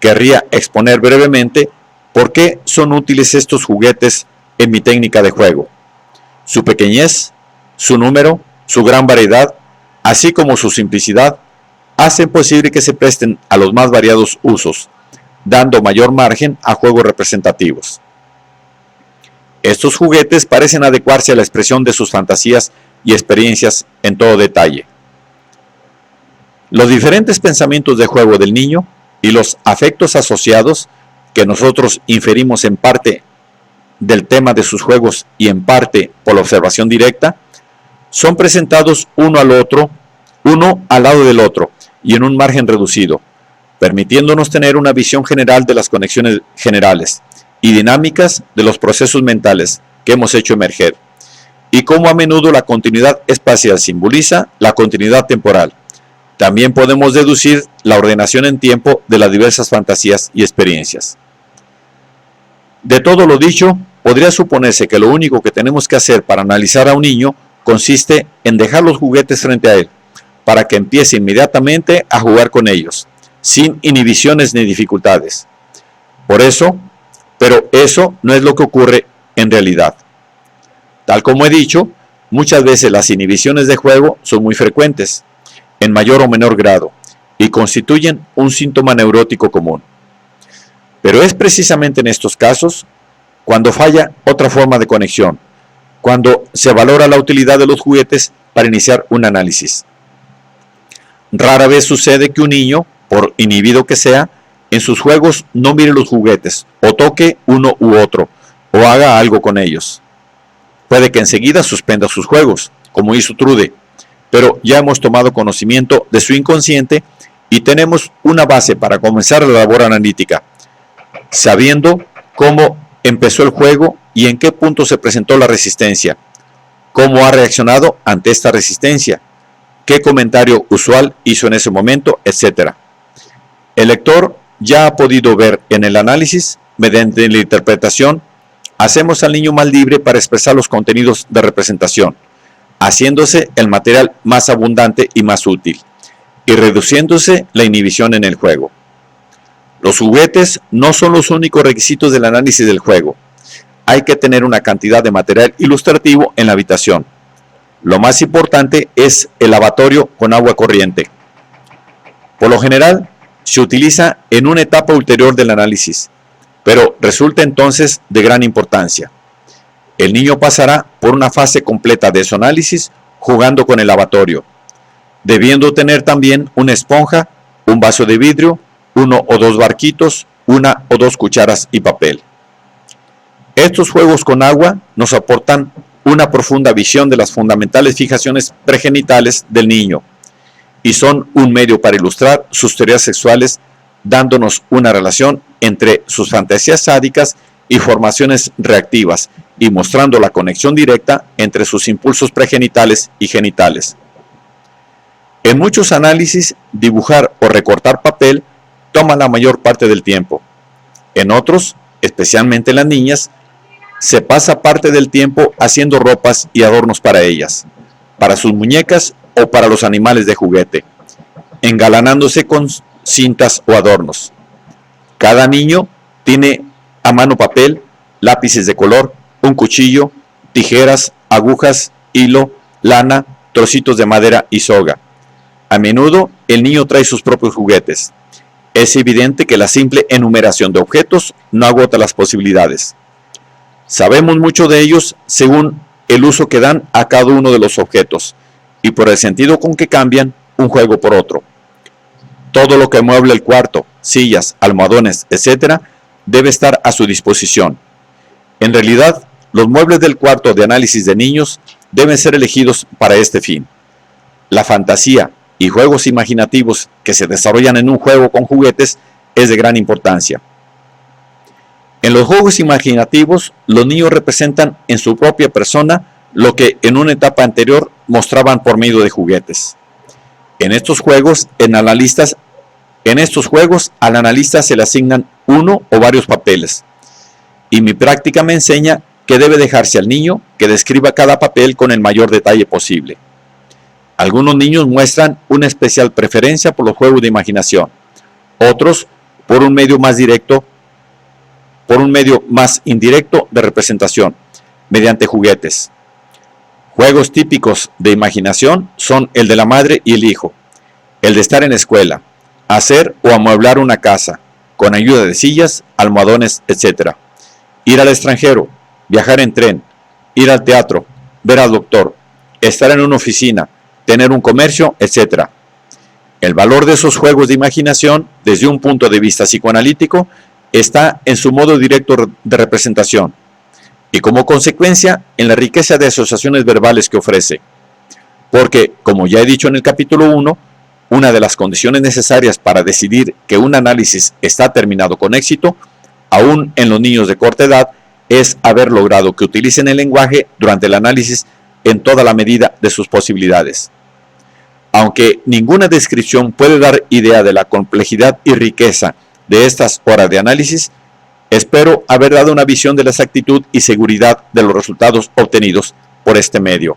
Querría exponer brevemente por qué son útiles estos juguetes en mi técnica de juego. Su pequeñez, su número, su gran variedad, así como su simplicidad, hacen posible que se presten a los más variados usos, dando mayor margen a juegos representativos. Estos juguetes parecen adecuarse a la expresión de sus fantasías y experiencias en todo detalle. Los diferentes pensamientos de juego del niño y los afectos asociados, que nosotros inferimos en parte del tema de sus juegos y en parte por la observación directa, son presentados uno al lado del otro y en un margen reducido, permitiéndonos tener una visión general de las conexiones generales y dinámicas de los procesos mentales que hemos hecho emerger, y cómo a menudo la continuidad espacial simboliza la continuidad temporal. También podemos deducir la ordenación en tiempo de las diversas fantasías y experiencias. De todo lo dicho, podría suponerse que lo único que tenemos que hacer para analizar a un niño consiste en dejar los juguetes frente a él, para que empiece inmediatamente a jugar con ellos, sin inhibiciones ni dificultades. Pero eso no es lo que ocurre en realidad. Tal como he dicho, muchas veces las inhibiciones de juego son muy frecuentes, en mayor o menor grado, y constituyen un síntoma neurótico común. Pero es precisamente en estos casos cuando falla otra forma de conexión, cuando se valora la utilidad de los juguetes para iniciar un análisis. Rara vez sucede que un niño, por inhibido que sea, en sus juegos no mire los juguetes, o toque uno u otro, o haga algo con ellos. Puede que enseguida suspenda sus juegos, como hizo Trude, pero ya hemos tomado conocimiento de su inconsciente y tenemos una base para comenzar la labor analítica, sabiendo cómo empezó el juego y en qué punto se presentó la resistencia, cómo ha reaccionado ante esta resistencia, qué comentario usual hizo en ese momento, etc. El lector ya ha podido ver en el análisis, mediante la interpretación, hacemos al niño más libre para expresar los contenidos de representación, haciéndose el material más abundante y más útil, y reduciéndose la inhibición en el juego. Los juguetes no son los únicos requisitos del análisis del juego. Hay que tener una cantidad de material ilustrativo en la habitación. Lo más importante es el lavatorio con agua corriente. Por lo general, se utiliza en una etapa ulterior del análisis, pero resulta entonces de gran importancia. El niño pasará por una fase completa de su análisis jugando con el lavatorio, debiendo tener también una esponja, un vaso de vidrio, 1 o 2 barquitos, 1 o 2 cucharas y papel. Estos juegos con agua nos aportan una profunda visión de las fundamentales fijaciones pregenitales del niño y son un medio para ilustrar sus teorías sexuales, dándonos una relación entre sus fantasías sádicas y formaciones reactivas y mostrando la conexión directa entre sus impulsos pregenitales y genitales. En muchos análisis, dibujar o recortar papel toma la mayor parte del tiempo. En otros, especialmente las niñas, se pasa parte del tiempo haciendo ropas y adornos para ellas, para sus muñecas o para los animales de juguete, engalanándose con cintas o adornos. Cada niño tiene a mano papel, lápices de color, un cuchillo, tijeras, agujas, hilo, lana, trocitos de madera y soga. A menudo el niño trae sus propios juguetes. Es evidente que la simple enumeración de objetos no agota las posibilidades. Sabemos mucho de ellos según el uso que dan a cada uno de los objetos y por el sentido con que cambian un juego por otro. Todo lo que mueble el cuarto, sillas, almohadones, etc., debe estar a su disposición. En realidad, los muebles del cuarto de análisis de niños deben ser elegidos para este fin. La fantasía y juegos imaginativos que se desarrollan en un juego con juguetes es de gran importancia. En los juegos imaginativos, los niños representan en su propia persona lo que en una etapa anterior mostraban por medio de juguetes. En estos juegos, al analista se le asignan uno o varios papeles, y mi práctica me enseña que debe dejarse al niño que describa cada papel con el mayor detalle posible. Algunos niños muestran una especial preferencia por los juegos de imaginación, otros por un medio más indirecto de representación, mediante juguetes. Juegos típicos de imaginación son el de la madre y el hijo, el de estar en la escuela, hacer o amueblar una casa, con ayuda de sillas, almohadones, etc. Ir al extranjero, viajar en tren, ir al teatro, ver al doctor, estar en una oficina, tener un comercio, etc. El valor de esos juegos de imaginación, desde un punto de vista psicoanalítico, está en su modo directo de representación y como consecuencia en la riqueza de asociaciones verbales que ofrece. Porque, como ya he dicho en el capítulo 1, una de las condiciones necesarias para decidir que un análisis está terminado con éxito, aún en los niños de corta edad, es haber logrado que utilicen el lenguaje durante el análisis en toda la medida de sus posibilidades. Aunque ninguna descripción puede dar idea de la complejidad y riqueza de estas horas de análisis, espero haber dado una visión de la exactitud y seguridad de los resultados obtenidos por este medio.